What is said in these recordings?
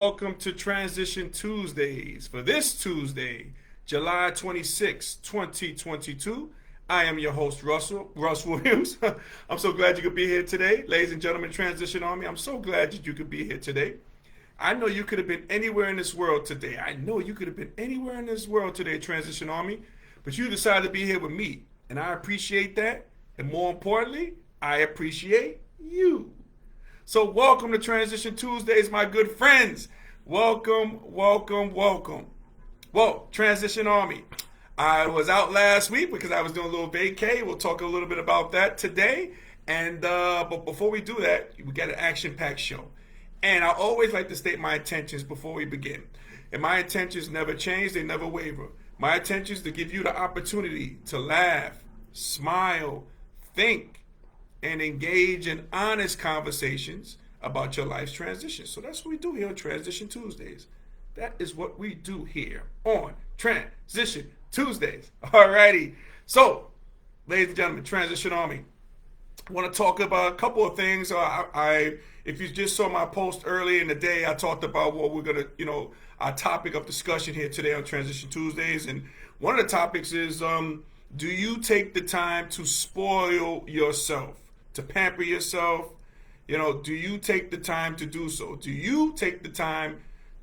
Welcome to Transition Tuesdays. For this Tuesday, July 26, 2022, I am your host, Russ Williams. I'm so glad you could be here today. Ladies and gentlemen, Transition Army, I'm so glad that you could be here today. I know you could have been anywhere in this world today. I know you could have been anywhere in this world today, Transition Army, but you decided to be here with me, and I appreciate that. And more importantly, I appreciate you. So welcome to Transition Tuesdays, my good friends. Welcome, welcome, welcome. Well, Transition Army. I was out last week because I was doing a little vacay. We'll talk a little bit about that today. But before we do that, we got an action-packed show. And I always like to state my intentions before we begin. And my intentions never change, they never waver. My intention is to give you the opportunity to laugh, smile, think, and engage in honest conversations about your life's transition. So that's what we do here on Transition Tuesdays. That is what we do here on Transition Tuesdays. Alrighty. So, ladies and gentlemen, Transition Army, I want to talk about a couple of things. If you just saw my post early in the day, I talked about what we're gonna, our topic of discussion here today on Transition Tuesdays, and one of the topics is, do you take the time to spoil yourself, to pamper yourself? Do you take the time to do so? Do you take the time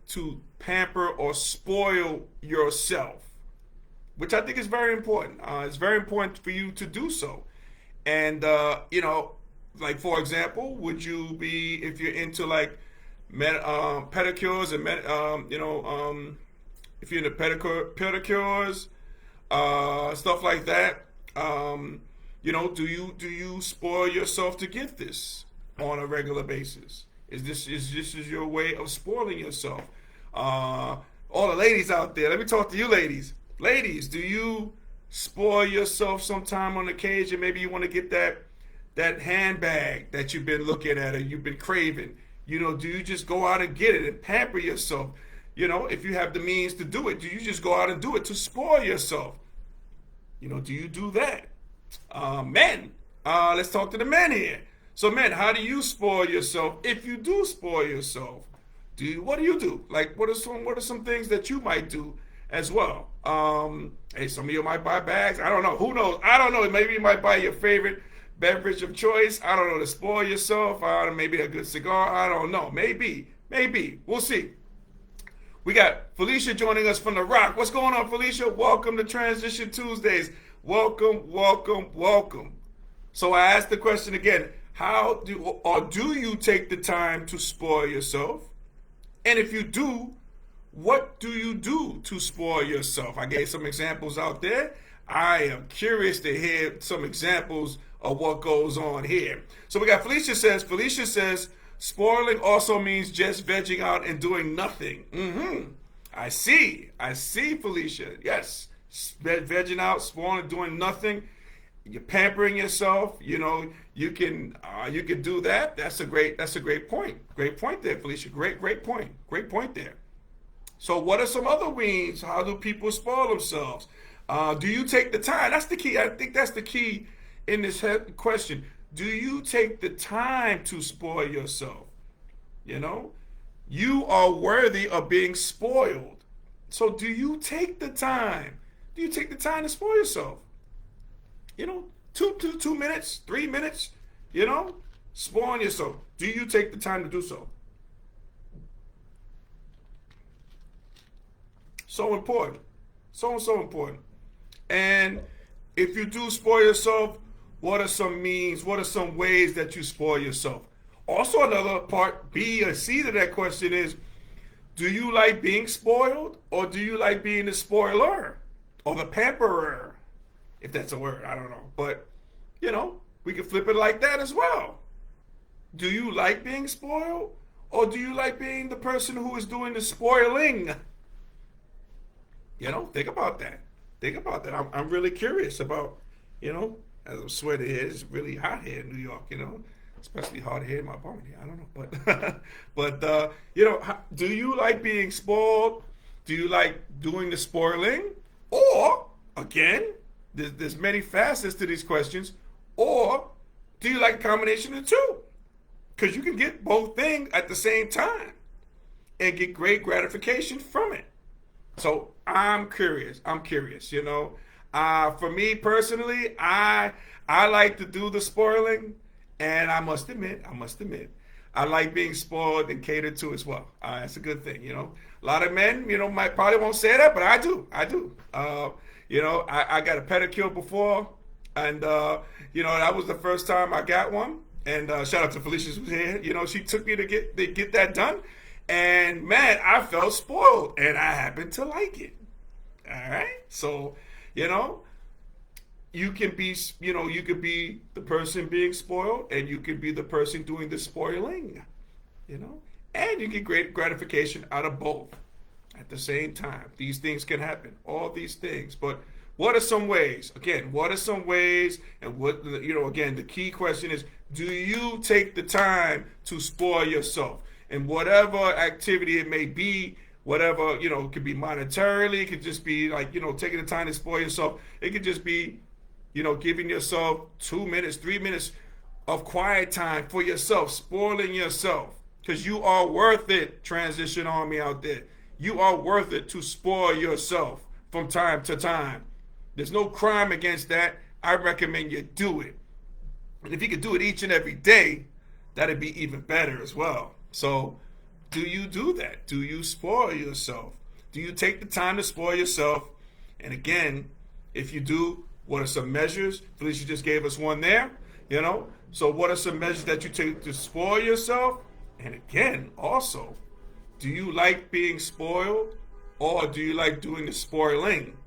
to pamper or spoil yourself? Which I think is very important. It's very important for you to do so. And, like for example, would you be, if you're into like pedicures and, if you're into pedicures, stuff like that, do you spoil yourself to get this on a regular basis? Is this your way of spoiling yourself? All the ladies out there, let me talk to you ladies. Ladies, do you spoil yourself sometime on occasion? Maybe you want to get that handbag that you've been looking at or you've been craving. Do you just go out and get it and pamper yourself? If you have the means to do it, do you just go out and do it to spoil yourself? Do you do that? Men, let's talk to the men here. So men, how do you spoil yourself if you do spoil yourself? What do you do? Like, what are some things that you might do as well? Hey, some of you might buy bags. I don't know. Who knows? I don't know. Maybe you might buy your favorite beverage of choice. I don't know, to spoil yourself. Maybe a good cigar. I don't know. Maybe. We'll see. We got Felicia joining us from The Rock. What's going on, Felicia? Welcome to Transition Tuesdays. Welcome, welcome, welcome. So I asked the question again. Do you take the time to spoil yourself? And if you do, what do you do to spoil yourself? I gave some examples out there. I am curious to hear some examples of what goes on here. So we got Felicia says, spoiling also means just vegging out and doing nothing. I see, Felicia. Yes, vegging out, spoiling, doing nothing. You're pampering yourself. You can do that. That's a great point. Great point there, Felicia. Great point. Great point there. So what are some other means? How do people spoil themselves? Do you take the time? That's the key. I think that's the key in this question. Do you take the time to spoil yourself? You are worthy of being spoiled. So do you take the time? Do you take the time to spoil yourself? 2 minutes, 3 minutes, spoiling yourself. Do you take the time to do so? So important. So important. And if you do spoil yourself, what are some means? What are some ways that you spoil yourself? Also, another part, B or C to that question is, do you like being spoiled or do you like being the spoiler or the pamperer? If that's a word, I don't know. But, we can flip it like that as well. Do you like being spoiled or do you like being the person who is doing the spoiling? Think about that. I'm really curious about, as I'm sweating here, it's really hot here in New York, especially hot here in my bum here. I don't know. But do you like being spoiled? Do you like doing the spoiling? Or, again, there's many facets to these questions. Or do you like a combination of the two? Because you can get both things at the same time. and get great gratification from it. So I'm curious. For me personally, I like to do the spoiling, and I must admit, I like being spoiled and catered to as well. That's a good thing. A lot of men, might probably won't say that, but I do. I got a pedicure before, and that was the first time I got one. And shout out to Felicia who's here. She took me to get that done, and man, I felt spoiled, and I happened to like it. All right, so you can be, you could be the person being spoiled, and you could be the person doing the spoiling, and you get great gratification out of both at the same time. These things can happen, all these things, but what are some ways? Again, what are some ways? And again, the key question is, do you take the time to spoil yourself? And whatever activity it may be, whatever, it could be monetarily, it could just be like, taking the time to spoil yourself. It could just be, giving yourself 2 minutes, 3 minutes of quiet time for yourself, spoiling yourself. Because you are worth it, Transition Army out there. You are worth it to spoil yourself from time to time. There's no crime against that. I recommend you do it. And if you could do it each and every day, that'd be even better as well. So, do you do that? Do you spoil yourself? Do you take the time to spoil yourself? And again, if you do, what are some measures? Felicia just gave us one there, So what are some measures that you take to spoil yourself? And again, also, do you like being spoiled, or do you like doing the spoiling?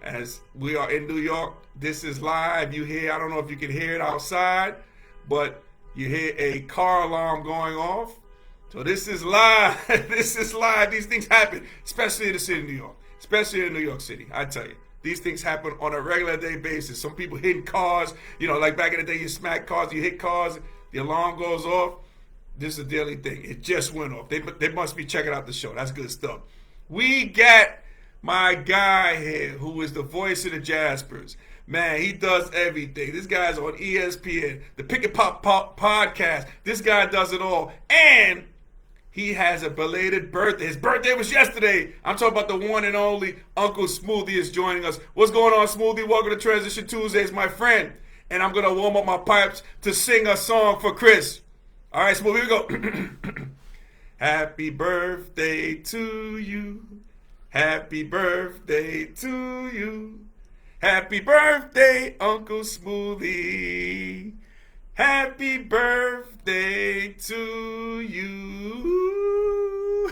As we are in New York, this is live. You hear, I don't know if you can hear it outside, but you hear a car alarm going off. So this is live. This is live. These things happen, especially in the city of New York, especially in New York City. I tell you, these things happen on a regular day basis. Some people hitting cars, like back in the day, you smack cars, you hit cars, the alarm goes off. This is a daily thing. It just went off. They must be checking out the show. That's good stuff. We got my guy here who is the voice of the Jaspers. Man, he does everything. This guy's on ESPN, the Pick and Pop podcast. This guy does it all. And he has a belated birthday. His birthday was yesterday. I'm talking about the one and only Uncle Smoothie is joining us. What's going on, Smoothie? Welcome to Transition Tuesdays, my friend. And I'm going to warm up my pipes to sing a song for Chris. All right, Smoothie, here we go. Happy birthday to you. Happy birthday to you. Happy birthday, Uncle Smoothie. Happy birthday to you.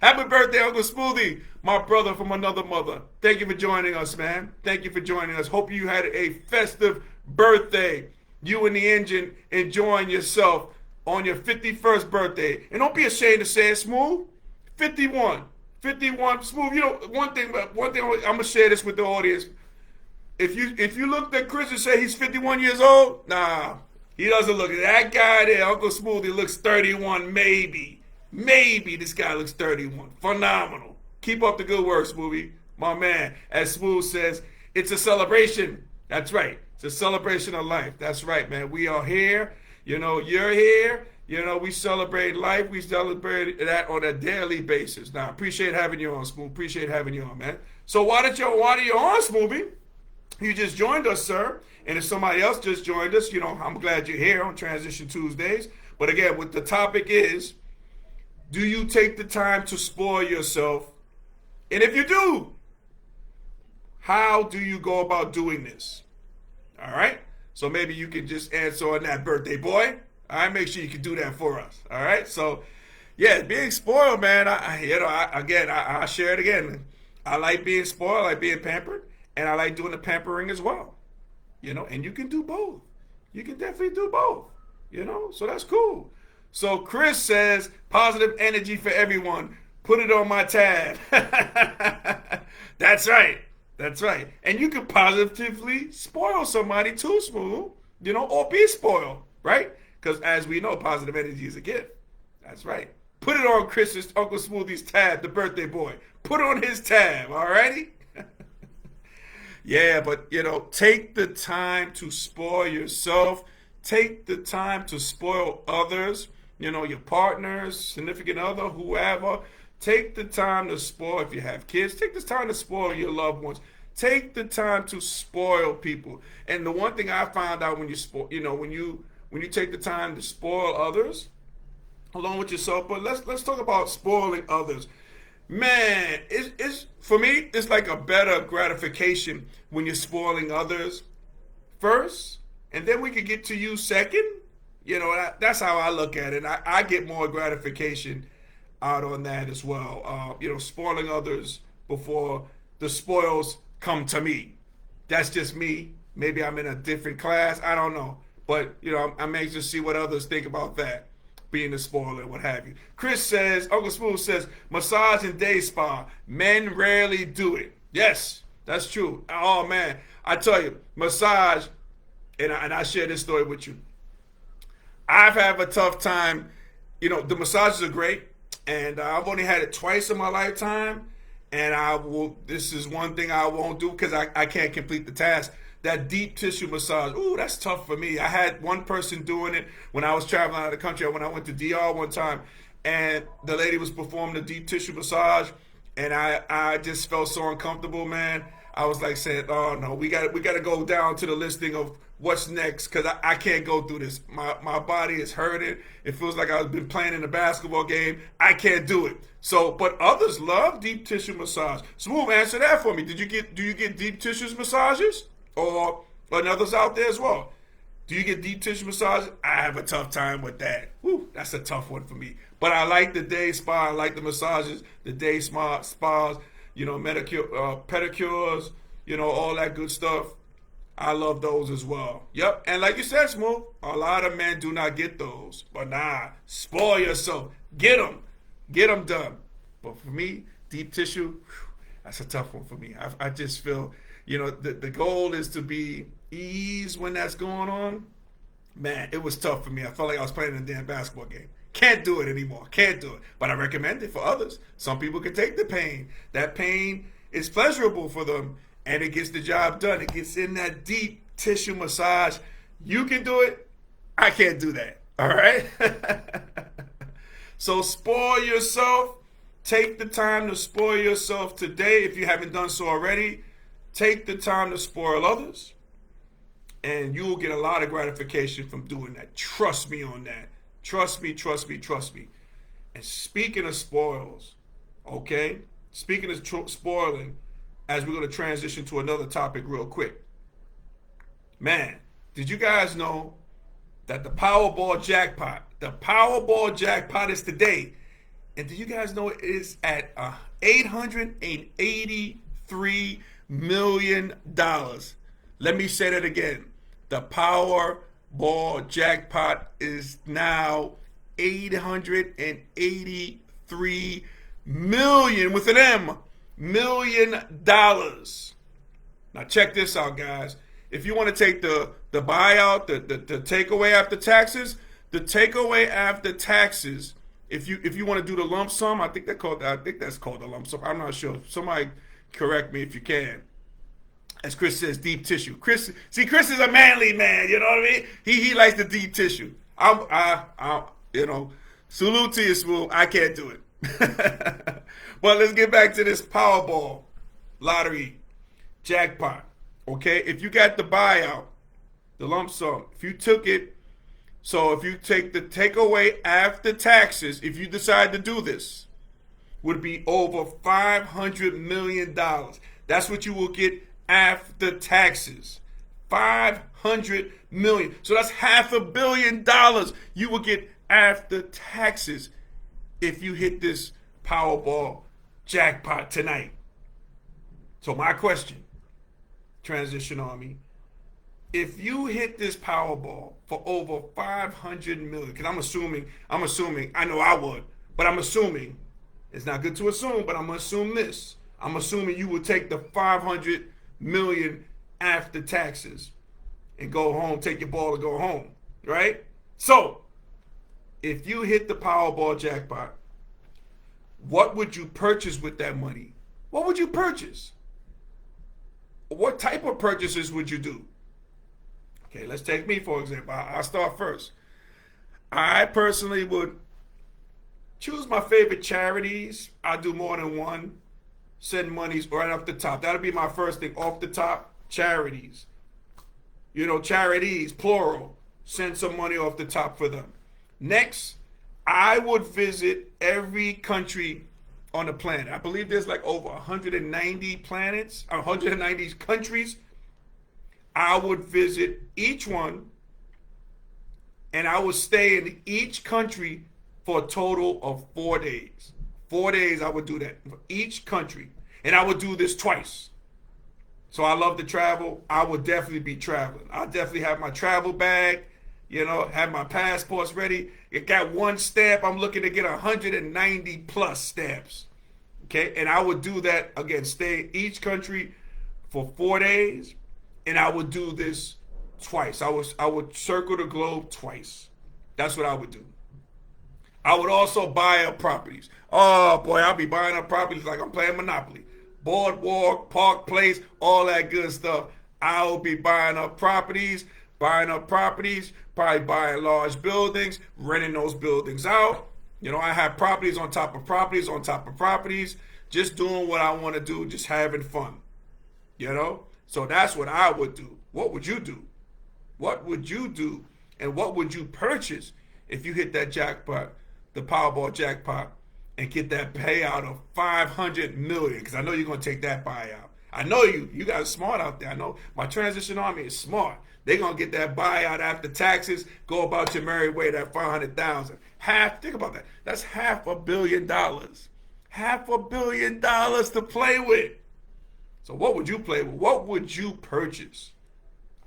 Happy birthday, Uncle Smoothie, my brother from another mother. Thank you for joining us, man. Thank you for joining us. Hope you had a festive birthday. You and the engine enjoying yourself on your 51st birthday. And don't be ashamed to say it, Smooth. 51, Smooth. One thing I'm gonna share this with the audience. If you looked at Chris and say he's 51 years old, nah, he doesn't look. That guy there, Uncle Smoothie, looks 31, maybe. Maybe this guy looks 31. Phenomenal. Keep up the good work, Smoothie, my man. As Smooth says, it's a celebration. That's right. It's a celebration of life. That's right, man. We are here. You're here. We celebrate life. We celebrate that on a daily basis. Now, appreciate having you on, Smooth. Appreciate having you on, man. So why are you on, Smoothie? You just joined us, sir. And if somebody else just joined us, I'm glad you're here on Transition Tuesdays. But again, what the topic is, do you take the time to spoil yourself? And if you do, how do you go about doing this? All right? So maybe you can just answer on that, birthday boy. All right, make sure you can do that for us. All right, so yeah, being spoiled, man. I share it again. I like being spoiled, I like being pampered, and I like doing the pampering as well. And you can do both. You can definitely do both. So that's cool. So Chris says, positive energy for everyone. Put it on my tab. That's right. That's right. And you can positively spoil somebody too, Smooth. Or be spoiled, right? Because as we know, positive energy is a gift. That's right. Put it on Chris's Uncle Smoothie's tab, the birthday boy. Put it on his tab, all righty? Yeah, but, take the time to spoil yourself. Take the time to spoil others. your partners, significant other, whoever. Take the time to spoil. If you have kids, take the time to spoil your loved ones. Take the time to spoil people. And the one thing I found out when you spoil, when you take the time to spoil others, along with yourself. But let's talk about spoiling others. Man, it's for me, it's like a better gratification when you're spoiling others first, and then we could get to you second. That's how I look at it. I get more gratification out on that as well. Spoiling others before the spoils come to me. That's just me. Maybe I'm in a different class. I don't know. But, I'm anxious to see what others think about that, being a spoiler, what have you. Chris says, Uncle Smooth says, massage and day spa. Men rarely do it. Yes, that's true. Oh, man. I tell you, massage, and I share this story with you. I've had a tough time. The massages are great, and I've only had it twice in my lifetime, and this is one thing I won't do because I can't complete the task. That deep tissue massage, ooh, that's tough for me. I had one person doing it when I was traveling out of the country. When I went to DR one time, and the lady was performing the deep tissue massage, and I just felt so uncomfortable, man. I was like saying, oh no, we got to go down to the listing of what's next because I can't go through this. My body is hurting. It feels like I've been playing in a basketball game. I can't do it. So, but others love deep tissue massage. Smooth, answer that for me. Do you get deep tissue massages? Or others out there as well? Do you get deep tissue massage? I have a tough time with that. Whew, that's a tough one for me. But I like the day spa. I like the massages, the day spas, pedicures, all that good stuff. I love those as well. Yep. And like you said, Smooth, a lot of men do not get those. But nah, spoil yourself. Get them. Get them done. But for me, deep tissue, that's a tough one for me. I just feel... the goal is to be ease when that's going on. Man, it was tough for me. I felt like I was playing a damn basketball game. Can't do it anymore. Can't do it. But I recommend it for others. Some people can take the pain. That pain is pleasurable for them, and it gets the job done. It gets in that deep tissue massage. You can do it. I can't do that. All right? So spoil yourself. Take the time to spoil yourself today if you haven't done so already. Take the time to spoil others, and you will get a lot of gratification from doing that. Trust me on that. Trust me, trust me, trust me. And speaking of spoils, okay? Speaking of spoiling, as we're going to transition to another topic real quick. Man, did you guys know that the Powerball Jackpot is today? And do you guys know it is at $883 million. Let me say that again. The Powerball Jackpot is now $883 million with an M, $million. Now check this out, guys. If you want to take the buyout, the takeaway after taxes, if you want to do the lump sum, I think that's called the lump sum. I'm not sure. Somebody correct me if you can. As Chris says, deep tissue. Chris is a manly man. You know what I mean? He likes the deep tissue. Salute to you, Smooth. I can't do it. But let's get back to this Powerball lottery jackpot. Okay, if you got the buyout, the lump sum, if you took it, so if you take the takeaway after taxes, if you decide to do this, would be over $500 million. That's what you will get after taxes. $500 million. So that's $500 million you will get after taxes if you hit this Powerball jackpot tonight. So my question, Transition Army, if you hit this Powerball for over $500 million, because I'm assuming, I know I would, but I'm assuming, it's not good to assume, but I'm going to assume this. I'm assuming you would take the $500 million after taxes and go home, take your ball and go home, right? So, if you hit the Powerball jackpot, what would you purchase with that money? What would you purchase? What type of purchases would you do? Okay, let's take me, for example. I'll start first. I personally would choose my favorite charities. I do more than one. Send monies right off the top. That'll be my first thing off the top. Charities. Charities, plural. Send some money off the top for them. Next, I would visit every country on the planet. I believe there's like over 190 planets, 190 countries. I would visit each one, and I would stay in each country for a total of 4 days. 4 days I would do that for each country. And I would do this twice. So I love to travel. I would definitely be traveling. I definitely have my travel bag, have my passports ready. It got one stamp. I'm looking to get 190 plus stamps. Okay, and I would do that again, stay in each country for 4 days, and I would do this twice. I would circle the globe twice. That's what I would do. I would also buy up properties. Oh boy, I'll be buying up properties like I'm playing Monopoly. Boardwalk, Park Place, all that good stuff. I will be buying up properties, probably buying large buildings, renting those buildings out. I have properties on top of properties on top of properties, just doing what I want to do, just having fun. So that's what I would do. What would you do? What would you do? And what would you purchase if you hit that jackpot, the Powerball jackpot, and get that payout of $500 million? Because I know you're going to take that buyout. I know you guys are smart out there. I know my transition army is smart. They're going to get that buyout after taxes, go about your merry way, that $500,000. Think about that. That's $500 million. $500 million to play with. So what would you play with? What would you purchase?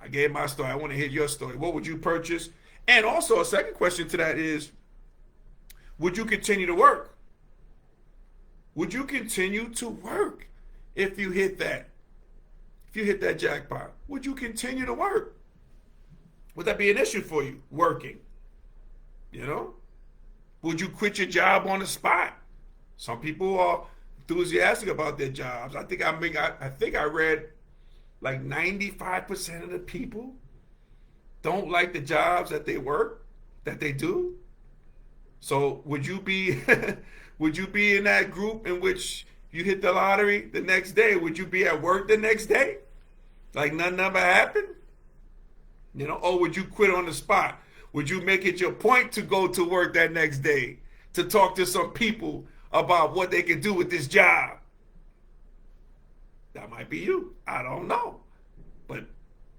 I gave my story. I want to hear your story. What would you purchase? And also a second question to that is, would you continue to work? Would you continue to work if you hit that? If you hit that jackpot, would you continue to work? Would that be an issue for you, working? Would you quit your job on the spot? Some people are enthusiastic about their jobs. I think I read like 95% of the people don't like the jobs that they do. So would you be in that group in which you hit the lottery the next day? Would you be at work the next day? Like nothing ever happened? Or would you quit on the spot? Would you make it your point to go to work that next day to talk to some people about what they can do with this job? That might be you. I don't know. But,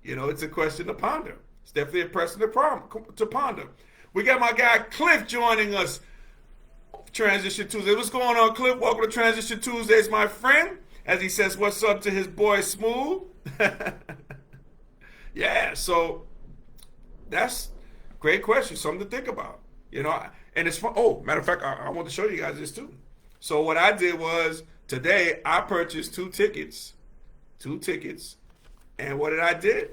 it's a question to ponder. It's definitely a question to ponder. We got my guy Cliff joining us. Transition Tuesday. What's going on, Cliff? Welcome to Transition Tuesdays, my friend. As he says, what's up to his boy Smooth? Yeah, so that's a great question. Something to think about. And it's fun. Oh, matter of fact, I want to show you guys this too. So what I did was today I purchased two tickets. And what did I do?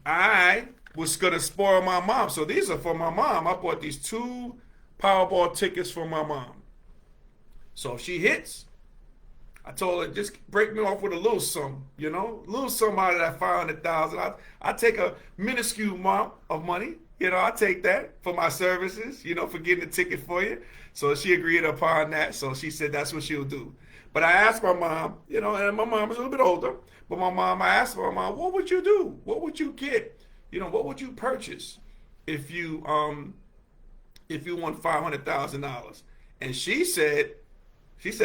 I was going to spoil my mom. So these are for my mom. I bought these 2 Powerball tickets for my mom. So if she hits, I told her, just break me off with a little something, little something out of that 500,000. I take a minuscule amount of money, I take that for my services, for getting the ticket for you. So she agreed upon that. So she said that's what she'll do. But I asked my mom, and my mom is a little bit older, but I asked my mom, what would you do? What would you get? What would you purchase if you won $500,000? And she said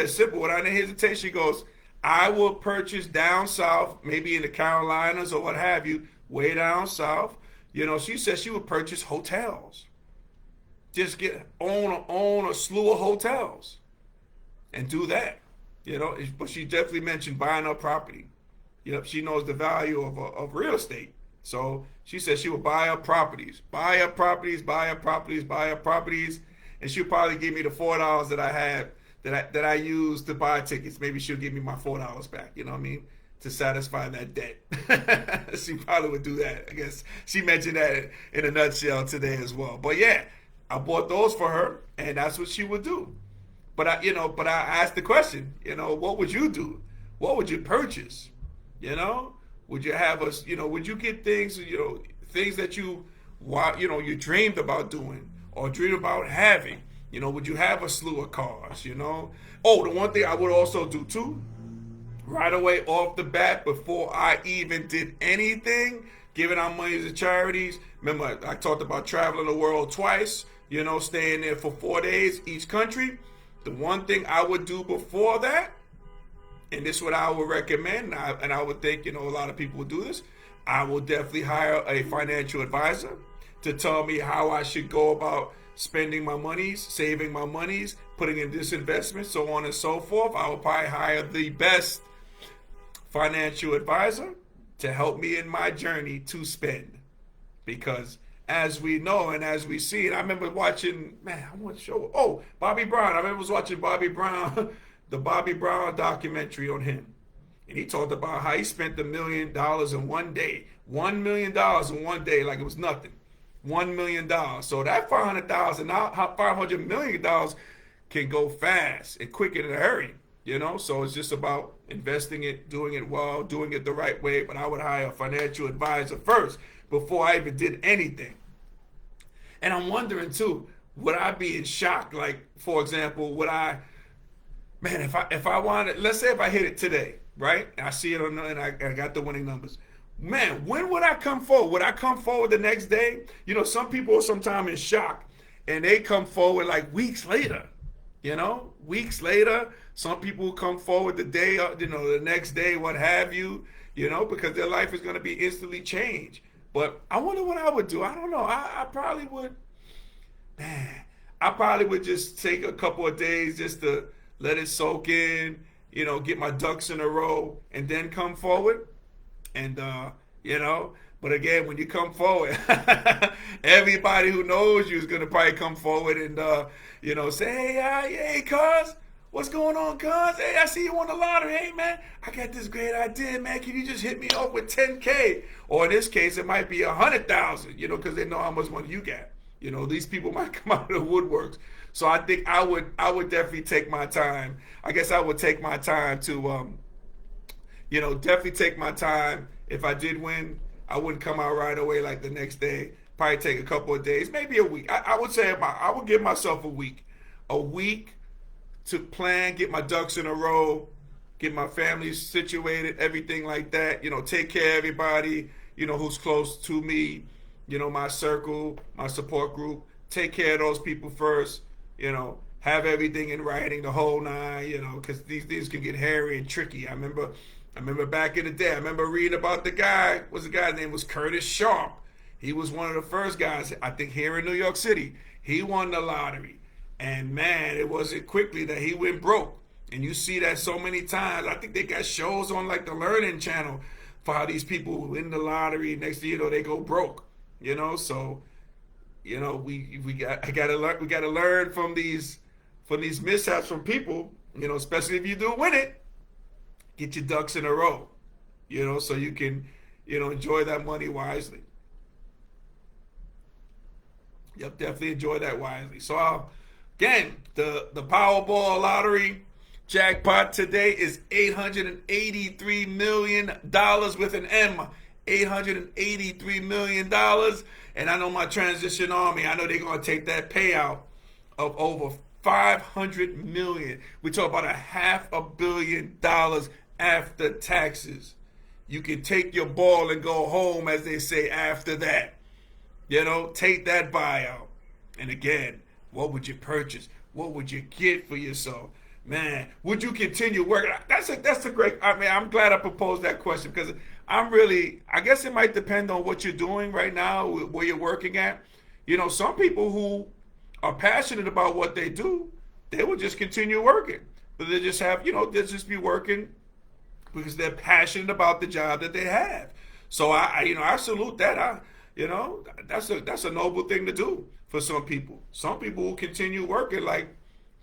simple, without any hesitation, she goes, I will purchase down south, maybe in the Carolinas or what have you, way down south. She said she would purchase hotels. Just own a slew of hotels and do that. But she definitely mentioned buying up property. She knows the value of real estate. So she said she would buy up properties, and she'll probably give me the $4 that I had that I used to buy tickets. Maybe she'll give me my $4 back, to satisfy that debt. She probably would do that. I guess she mentioned that in a nutshell today as well. But yeah, I bought those for her, and that's what she would do. But I asked the question, what would you do? What would you purchase? Would you have would you get things, things that you dreamed about doing, or dream about having? Would you have a slew of cars? Oh, the one thing I would also do too, right away off the bat, before I even did anything, giving out money to charities. Remember, I talked about traveling the world twice, staying there for 4 days each country. The one thing I would do before that, and this is what I would recommend, and I would think, a lot of people would do this, I will definitely hire a financial advisor to tell me how I should go about spending my monies, saving my monies, putting in this investment, so on and so forth. I will probably hire the best financial advisor to help me in my journey to spend. Because as we know and as we see, and I remember watching, what show? Oh, Bobby Brown. I remember watching Bobby Brown, the Bobby Brown documentary on him. And he talked about how he spent $1 million in one day. $1 million in one day, like it was nothing. $1 million. So that $500 million can go fast and quick in a hurry. So it's just about investing it, doing it well, doing it the right way. But I would hire a financial advisor first before I even did anything. And I'm wondering too, would I be in shock? Like, for example, if I wanted, let's say if I hit it today, right? And I see it and I got the winning numbers. Man, when would I come forward? Would I come forward the next day? Some people are sometimes in shock and they come forward like weeks later. Weeks later, some people come forward the day, the next day, what have you, because their life is going to be instantly changed. But I wonder what I would do. I don't know. I probably would, I probably would just take a couple of days just to let it soak in, get my ducks in a row and then come forward. And, but again, when you come forward, everybody who knows you is going to probably come forward and, say, hey, cuz, what's going on, cuz? Hey, I see you won the lottery. Hey, man, I got this great idea, man. Can you just hit me up with 10K? Or in this case, it might be 100,000, because they know how much money you got. These people might come out of the woodworks. So I think I would definitely take my time. I guess I would take my time to, definitely take my time. If I did win, I wouldn't come out right away like the next day. Probably take a couple of days, maybe a week. I would say I would give myself a week to plan, get my ducks in a row, get my family situated, everything like that. Take care of everybody, who's close to me, my circle, my support group. Take care of those people first, have everything in writing, the whole nine, because these things can get hairy and tricky. I remember back in the day, I remember reading about the guy's name was Curtis Sharp. He was one of the first guys, I think, here in New York City. He won the lottery. And man, it wasn't quickly that he went broke. And you see that so many times. I think they got shows on like the Learning Channel for how these people win the lottery. Next thing you know, they go broke. So, we gotta learn from these mishaps from people, especially if you do win it. Get your ducks in a row, so you can, enjoy that money wisely. Yep, definitely enjoy that wisely. So, again, the Powerball lottery jackpot today is $883 million with an M. $883 million. And I know my transition army, I know they're going to take that payout of over $500 million. We talk about $500 million after taxes. You can take your ball and go home, as they say, after that. Take that buyout. And again, what would you purchase? What would you get for yourself? Man, would you continue working? That's a great, I'm glad I proposed that question, because I guess it might depend on what you're doing right now, where you're working at. Some people who are passionate about what they do, they will just continue working. But they just have, they'll just be working because they're passionate about the job that they have. So I salute that. That's a noble thing to do for some people. Some people will continue working like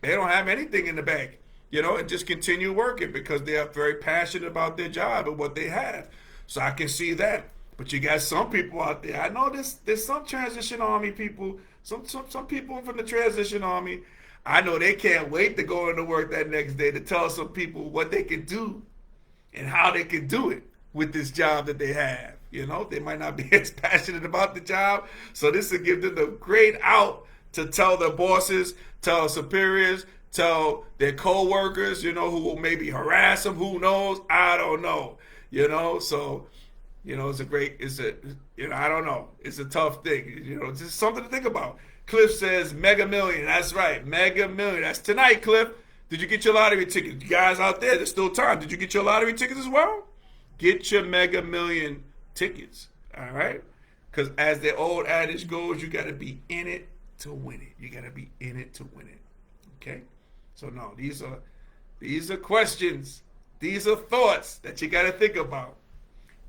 they don't have anything in the bank, and just continue working because they are very passionate about their job and what they have. So I can see that. But you got some people out there. I know there's some transition army people, some people from the transition army. I know they can't wait to go into work that next day to tell some people what they can do and how they can do it with this job that they have. They might not be as passionate about the job. So this will give them the great out to tell their bosses, tell superiors, tell their co-workers, who will maybe harass them. Who knows? I don't know. So, I don't know. It's a tough thing. It's just something to think about. Cliff says Mega Million. That's right. Mega Million. That's tonight, Cliff. Did you get your lottery ticket? You guys out there, there's still time. Did you get your lottery tickets as well? Get your Mega Million tickets. All right? Because as the old adage goes, you got to be in it to win it. You got to be in it to win it. Okay? So, no, these are questions. These are thoughts that you got to think about.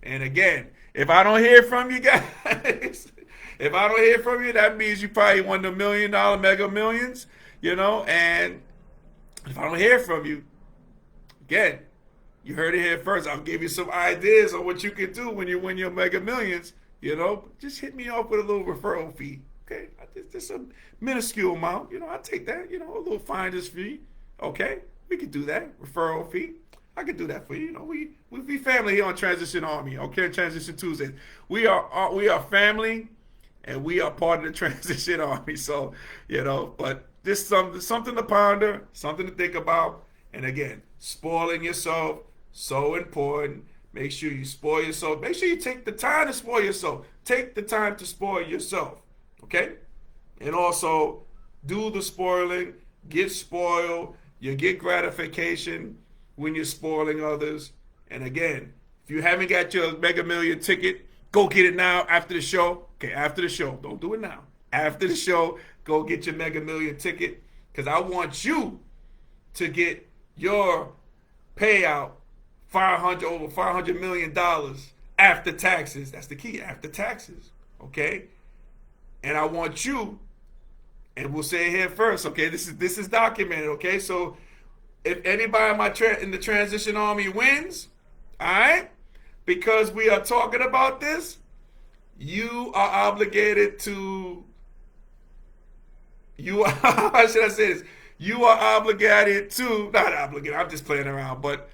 And again, if I don't hear from you guys, that means you probably won the $1 million Mega Millions, and if I don't hear from you, again, you heard it here first. I'll give you some ideas on what you can do when you win your Mega Millions, just hit me up with a little referral fee, okay? Just a minuscule amount, I'll take that, a little finder's fee, okay? We could do that, referral fee. I could do that for you. We family here on Transition Army, okay? Transition Tuesdays. We are family, and we are part of the Transition Army. So, but this something to ponder, something to think about. And again, spoiling yourself, so important. Make sure you spoil yourself. Make sure you take the time to spoil yourself. Take the time to spoil yourself, okay? And also, do the spoiling. Get spoiled. You get gratification when you're spoiling others. And again, if you haven't got your Mega Million ticket, go get it now after the show. Okay, after the show. Don't do it now. After the show, go get your Mega Million ticket, because I want you to get your payout over $500 million after taxes. That's the key, after taxes. Okay? And I want you, and we'll say it here first, okay? This is documented, okay? So if anybody in the Transition Army wins, all right, because we are talking about this, you are obligated to, how should I say this? You are obligated to, not obligated, I'm just playing around, but,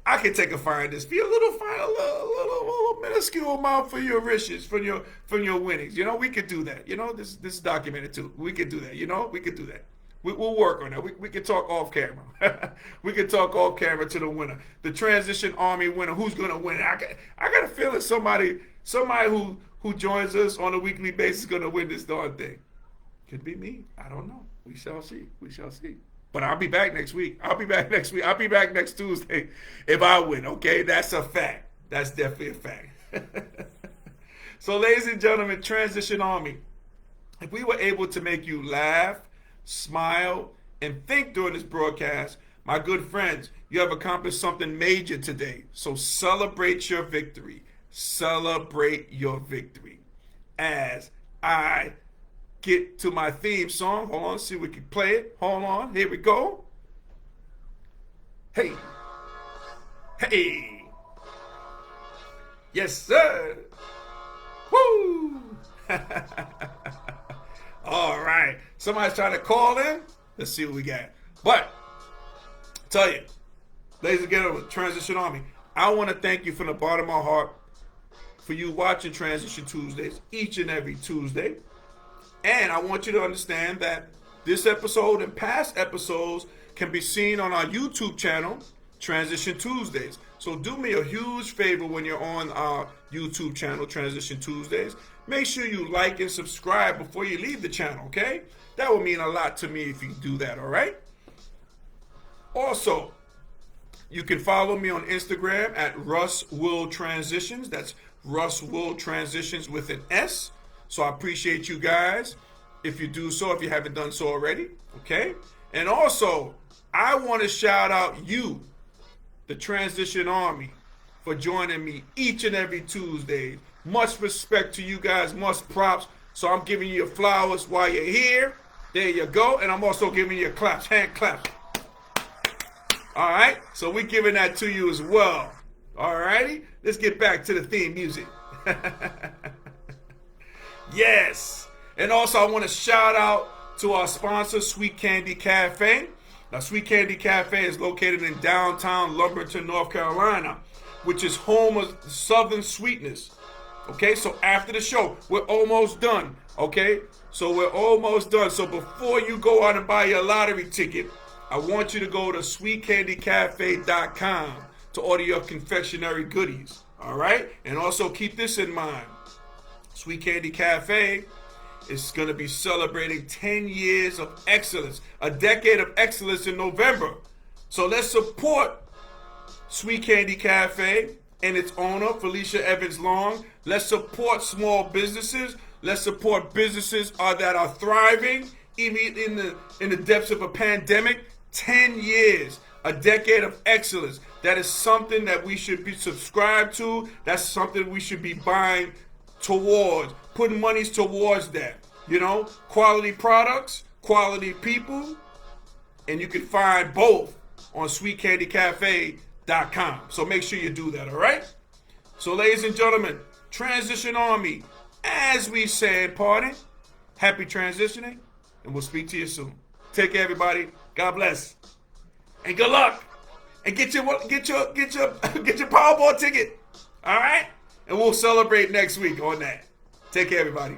I can take a finder's fee, a little minuscule amount for your riches, from your winnings. We could do that. This is documented too. We could do that. We could do that. We'll work on that. We can talk off camera. We can talk off camera to the winner. The Transition Army winner. Who's going to win? I got a feeling somebody who joins us on a weekly basis is going to win this darn thing. Could be me. I don't know. We shall see. But I'll be back next week. I'll be back next Tuesday if I win, okay? That's a fact. That's definitely a fact. So, ladies and gentlemen, Transition Army, if we were able to make you laugh, smile, and think during this broadcast, my good friends, you have accomplished something major today. So celebrate your victory. Celebrate your victory. As I get to my theme song. Hold on, see if we can play it. Hold on, here we go. Hey. Hey. Yes, sir. Woo. All right. Somebody's trying to call in. Let's see what we got. But, tell you, ladies and gentlemen, Transition Army, I want to thank you from the bottom of my heart for you watching Transition Tuesdays each and every Tuesday. And I want you to understand that this episode and past episodes can be seen on our YouTube channel, Transition Tuesdays. So do me a huge favor when you're on our YouTube channel, Transition Tuesdays. Make sure you like and subscribe before you leave the channel, okay? That would mean a lot to me if you do that, all right? Also, you can follow me on Instagram at Russ Will Transitions. That's Russ Will Transitions with an S. So I appreciate you guys if you do so, if you haven't done so already, okay? And also, I want to shout out you, the Transition Army, for joining me each and every Tuesday. Much respect to you guys, much props. So I'm giving you your flowers while you're here. There you go. And I'm also giving you claps, hand claps. All right? So we're giving that to you as well. All righty? Let's get back to the theme music. Yes. And also I want to shout out to our sponsor, Sweet Candy Cafe. Now, Sweet Candy Cafe is located in downtown Lumberton, North Carolina, which is home of Southern Sweetness. Okay, so after the show, we're almost done. Okay, So we're almost done. So before you go out and buy your lottery ticket, I want you to go to sweetcandycafe.com to order your confectionery goodies. All right? And also keep this in mind. Sweet Candy Cafe is going to be celebrating 10 years of excellence, a decade of excellence in November. So let's support Sweet Candy Cafe and its owner, Felicia Evans Long. Let's support small businesses. Let's support businesses that are thriving, even in the depths of a pandemic. 10 years, a decade of excellence. That is something that we should be subscribed to. That's something we should be buying towards, putting monies towards that. You know, quality products, quality people, and you can find both on sweetcandycafe.com. So make sure you do that, all right? So ladies and gentlemen, Transition Army, as we say in party, happy transitioning, and we'll speak to you soon. Take care, everybody. God bless, and good luck, and get your Powerball ticket. All right, and we'll celebrate next week on that. Take care, everybody.